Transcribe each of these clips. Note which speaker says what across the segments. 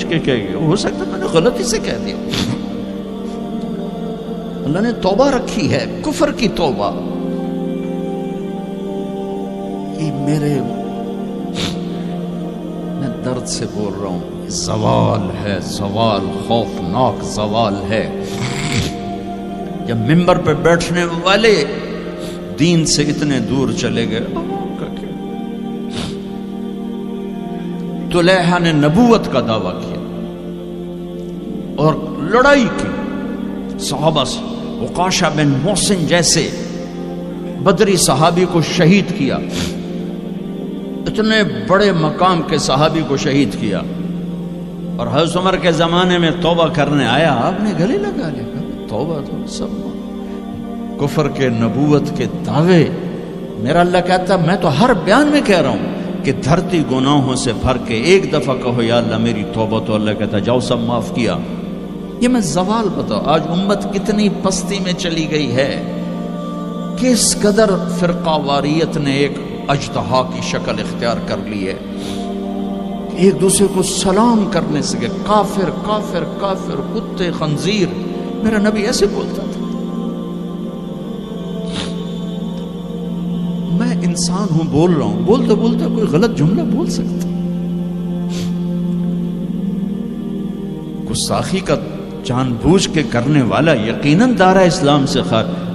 Speaker 1: بوجھ کے کہہ گیا، ہو سکتا میں نے غلطی سے کہہ دیا۔ اللہ نے توبہ رکھی ہے، کفر کی توبہ۔ یہ میں درد سے بول رہا ہوں، زوال ہے، زوال خوفناک زوال ہے۔ جب ممبر پہ بیٹھنے والے دین سے اتنے دور چلے گئے، طلحہ نے نبوت کا دعویٰ کیا اور لڑائی کی صحابہ سے، عکاشہ بن محسن جیسے بدری صحابی کو شہید کیا، اتنے بڑے مقام کے صحابی کو شہید کیا، اور حضرت عمر کے زمانے میں توبہ کرنے آیا، آپ نے گلے لگا لیا، توبہ تو سب کفر کے نبوت کے دعوے۔ میرا اللہ کہتا میں تو ہر بیان میں کہہ رہا ہوں کہ دھرتی گناہوں سے بھر کے ایک دفعہ کہو یا اللہ میری توبہ، تو اللہ کہتا جاؤ سب معاف کیا۔ یہ میں زوال بتاؤ، آج امت کتنی پستی میں چلی گئی ہے، کس قدر فرقہ واریت نے ایک اجتہا کی شکل اختیار کر لی ہے، ایک دوسرے کو سلام کرنے سے کہ کافر کافر کافر، کتے خنزیر۔ میرا نبی ایسے بولتا تھا۔ میں انسان ہوں، بول رہا ہوں، بولتے بولتے کوئی غلط جملہ بول سکتا۔ گستاخی کا جان بوجھ کے کرنے والا یقیناً دائرہ اسلام سے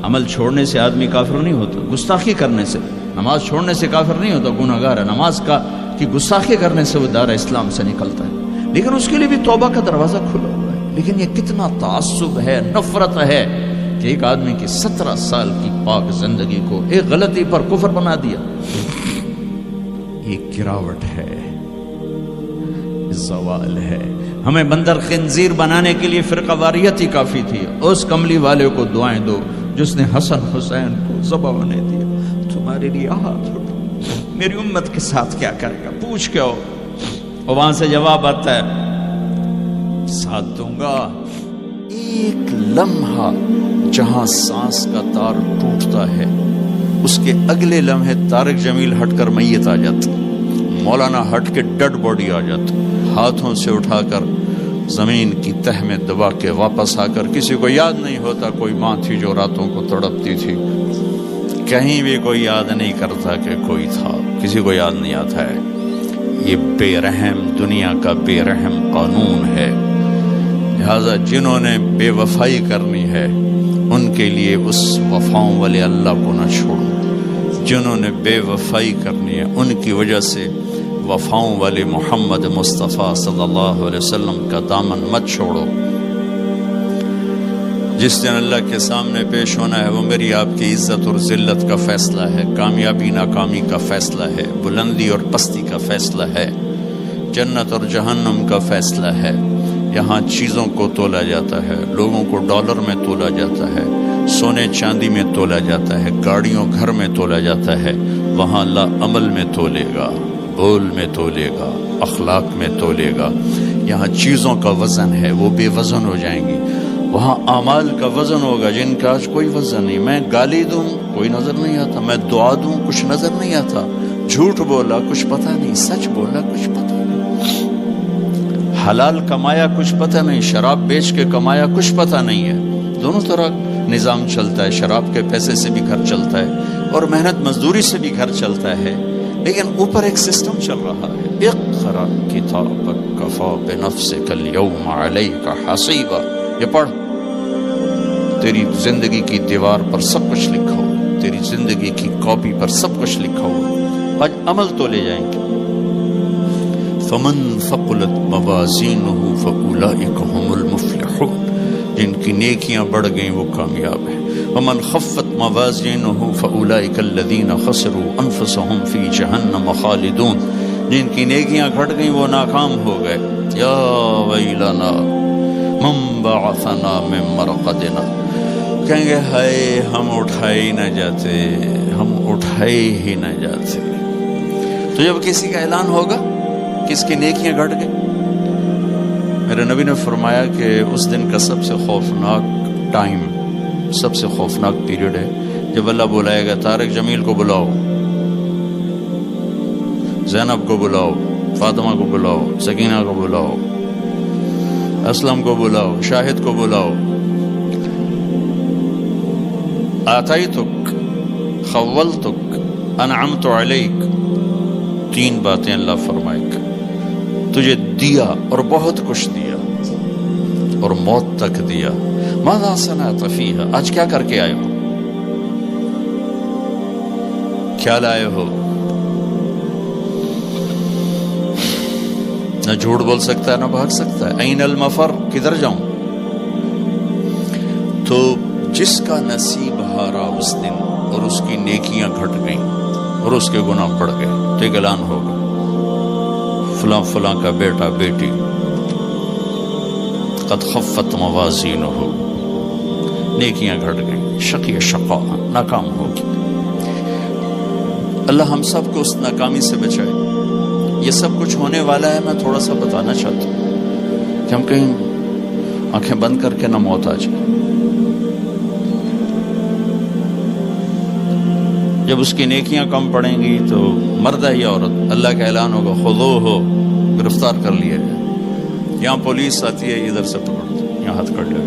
Speaker 1: عمل چھوڑنے سے آدمی کافر نہیں ہوتا، گستاخی کرنے سے، نماز چھوڑنے سے کافر نہیں ہوتا، گناہگار ہے، نماز کی گستاخی کرنے سے وہ دائرہ اسلام سے نکلتا ہے، لیکن اس کے لیے بھی توبہ کا دروازہ کھلا ہوا ہے۔ لیکن یہ کتنا تعصب ہے، نفرت ہے کہ ایک آدمی کی 17 سال کی پاک زندگی کو ایک غلطی پر کفر بنا دیا۔ یہ گراوٹ ہے، زوال ہے۔ ہمیں بندر خنزیر بنانے کے لیے فرقہ واریت ہی کافی تھی۔ اس کملی والے کو دعائیں دو جس نے حسن حسین کو ذبح ہونے دیا، تمہارے لیے ہاتھ اٹھو، میری امت کے ساتھ کیا کرے گا، پوچھ کے ہو۔ اور وہاں سے جواب آتا ہے ساتھ دوں گا۔ ایک لمحہ جہاں سانس کا تار ٹوٹتا ہے، اس کے اگلے لمحے طارق جمیل ہٹ کر میت آ جاتا، مولانا ہٹ کے ڈیڈ باڈی آ جاتا، ہاتھوں سے اٹھا کر زمین کی تہ میں دبا کے واپس آ کر کسی کو یاد نہیں ہوتا کوئی ماں تھی جو راتوں کو تڑپتی تھی، کہیں بھی کوئی یاد نہیں کرتا کہ کوئی تھا، کسی کو یاد نہیں آتا ہے۔ یہ بے رحم دنیا کا بے رحم قانون ہے، لہذا جنہوں نے بے وفائی کرنی ہے ان کے لیے اس وفاؤں والے اللہ کو نہ چھوڑو، جنہوں نے بے وفائی کرنی ہے ان کی وجہ سے وفاؤں والے محمد مصطفیٰ صلی اللہ علیہ وسلم کا دامن مت چھوڑو۔ جس دن اللہ کے سامنے پیش ہونا ہے وہ میری آپ کی عزت اور ذلت کا فیصلہ ہے، کامیابی ناکامی کا فیصلہ ہے، بلندی اور پستی کا فیصلہ ہے، جنت اور جہنم کا فیصلہ ہے۔ یہاں چیزوں کو تولا جاتا ہے، لوگوں کو ڈالر میں تولا جاتا ہے، سونے چاندی میں تولا جاتا ہے، گاڑیوں گھر میں تولا جاتا ہے۔ وہاں اللہ عمل میں تولے گا، بول میں تولے گا، اخلاق میں تولے گا۔ یہاں چیزوں کا وزن ہے، وہ بے وزن ہو جائیں گی۔ وہاں اعمال کا وزن ہوگا جن کا آج کوئی وزن نہیں۔ میں گالی دوں کوئی نظر نہیں آتا، میں دعا دوں کچھ نظر نہیں آتا، جھوٹ بولا کچھ پتہ نہیں، سچ بولا کچھ پتہ نہیں، حلال کمایا کچھ پتہ نہیں، شراب بیچ کے کمایا کچھ پتہ نہیں ہے۔ دونوں طرح نظام چلتا ہے، شراب کے پیسے سے بھی گھر چلتا ہے اور محنت مزدوری سے بھی گھر چلتا ہے، لیکن اوپر ایک سسٹم چل رہا ہے۔ اقرأ کتابک کفی بنفسک اليوم علیک حسیبا، یہ پڑھ، تیری زندگی کی دیوار پر سب کچھ لکھا ہو، تیری زندگی کی کاپی پر سب کچھ لکھا ہو، آج عمل تو لے جائیں گے۔ فمن ثقلت موازینہ فاولئک هم المفلحون، جن کی نیکیاں بڑھ گئیں وہ کامیاب ہیں۔ ومن خفت موازینہ فاولئک الذین خسروا انفسهم فی جہنم خالدون، جن کی نیکیاں گھٹ گئیں وہ ناکام ہو گئے۔ یا ویلنا من بعثنا من مرقدنا، کہیں گے ہائے ہم اٹھائے ہی نہ جاتے، ہم اٹھائے ہی نہ جاتے۔ تو جب کسی کا اعلان ہوگا کس کی نیکیاں گھٹ گئی، میرے نبی نے فرمایا کہ اس دن کا سب سے خوفناک ٹائم، سب سے خوفناک پیریڈ ہے جب اللہ بلائے گا طارق جمیل کو بلاؤ، زینب کو بلاؤ، فاطمہ کو بلاؤ، سکینہ کو بلاؤ، اسلم کو بلاؤ، شاہد کو بلاؤ. آتیتک، خولتک، انعمت علیک، 3 باتیں اللہ فرمائے گا. تجھے دیا اور بہت کچھ دیا اور موت تک دیا. ماذا صنعت فیہا، آج کیا کر کے آئے ہو؟ کیا لائے ہو؟ نہ جھوٹ بول سکتا ہے نہ بھاگ سکتا ہے. این المفر، کدھر جاؤں؟ تو جس کا نصیب ہارا اس دن اور اس کی نیکیاں گھٹ گئیں اور اس کے گناہ بڑھ گئے تو ایک اعلان ہوگا، فلاں فلاں کا بیٹا بیٹی قد خفت موازینہ، نیکیاں گھٹ گئی، شقی شقا، ناکام ہوگی. اللہ ہم سب کو اس ناکامی سے بچائے. یہ سب کچھ ہونے والا ہے. میں تھوڑا سا بتانا چاہتا ہوں کہ ہم کہیں آنکھیں بند کر کے نہ موت آ جائے. جب اس کی نیکیاں کم پڑیں گی تو مرد ہے یا عورت، اللہ کا اعلان ہوگا خذوہ، گرفتار کر لیا جائے. یہاں پولیس آتی ہے، ادھر سے پکڑتی، یہاں ہاتھ کر لیا.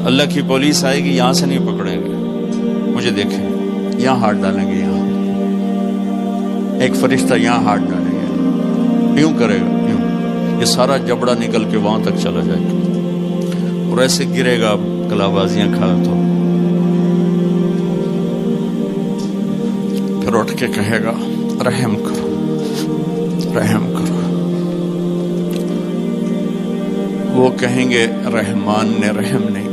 Speaker 1: اللہ کی پولیس آئے گی، یہاں سے نہیں پکڑیں گے. مجھے دیکھیں، یہاں ہاتھ ڈالیں گے، یہاں ایک فرشتہ یہاں ہاتھ ڈالیں گے، یوں کرے گا، یوں، یہ سارا جبڑا نکل کے وہاں تک چلا جائے گا اور ایسے گرے گا کلابازیاں کھا. تو پھر اٹھ کے کہے گا رحم کرو، رحم کرو. وہ کہیں گے رحمان نے رحم نہیں